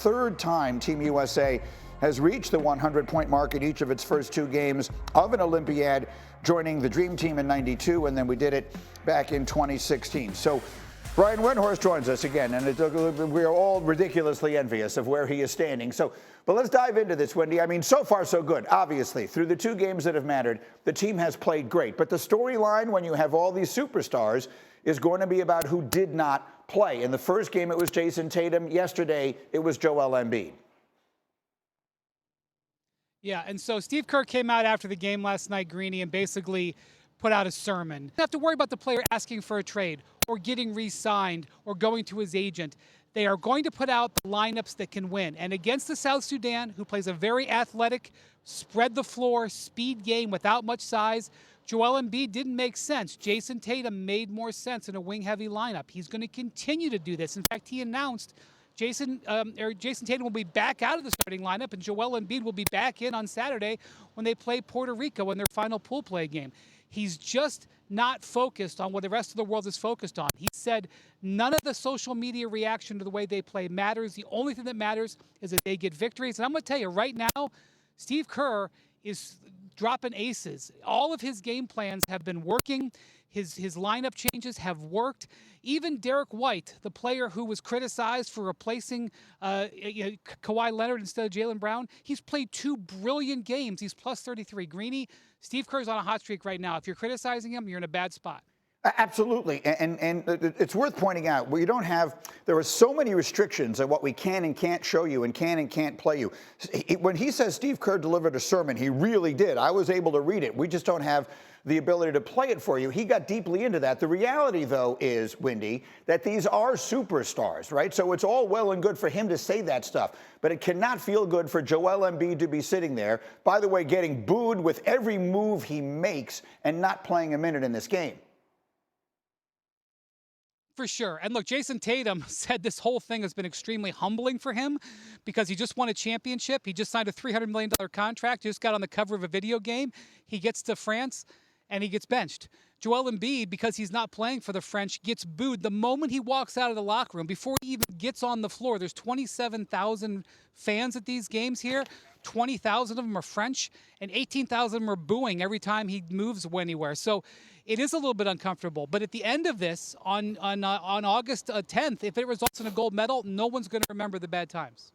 third time Team USA has reached the 100-point mark in each of its first two games of an Olympiad, joining the Dream Team in '92, and then we did it back in 2016. So Brian Windhorst joins us again, and we're all ridiculously envious of where he is standing. But let's dive into this, Wendy. I mean, so far so good. Obviously, through the two games that have mattered, the team has played great. But the storyline, when you have all these superstars, is going to be about who did not play. In the first game, it was Jason Tatum. Yesterday, it was Joel Embiid. Yeah, and so Steve Kerr came out after the game last night, Greeny, and basically put out a sermon. You don't have to worry about the player asking for a trade or getting re-signed or going to his agent. They are going to put out the lineups that can win. And against the South Sudan, who plays a very athletic, spread the floor, speed game without much size, Joel Embiid didn't make sense. Jason Tatum made more sense in a wing-heavy lineup. He's going to continue to do this. In fact, he announced Jason Tatum will be back out of the starting lineup, and Joel Embiid will be back in on Saturday when they play Puerto Rico in their final pool play game. He's just not focused on what the rest of the world is focused on. He said none of the social media reaction to the way they play matters. The only thing that matters is that they get victories. And I'm going to tell you right now, Steve Kerr is dropping aces. All of his game plans have been working. His lineup changes have worked. Even Derek White, the player who was criticized for replacing Kawhi Leonard instead of Jaylen Brown, he's played two brilliant games. He's plus 33. Greeny, Steve Kerr's on a hot streak right now. If you're criticizing him, you're in a bad spot. Absolutely, and it's worth pointing out, there are so many restrictions on what we can and can't show you and can and can't play you. When he says Steve Kerr delivered a sermon, he really did. I was able to read it. We just don't have the ability to play it for you. He got deeply into that. The reality, though, is, Wendy, that these are superstars, right? So it's all well and good for him to say that stuff, but it cannot feel good for Joel Embiid to be sitting there, by the way, getting booed with every move he makes and not playing a minute in this game. For sure. And look, Jason Tatum said this whole thing has been extremely humbling for him because he just won a championship. He just signed a $300 million contract. He just got on the cover of a video game. He gets to France and he gets benched. Joel Embiid, because he's not playing for the French, gets booed the moment he walks out of the locker room. Before he even gets on the floor, there's 27,000 fans at these games here. 20,000 of them are French, and 18,000 of them are booing every time he moves anywhere. So it is a little bit uncomfortable. But at the end of this, on August 10th, if it results in a gold medal, no one's going to remember the bad times.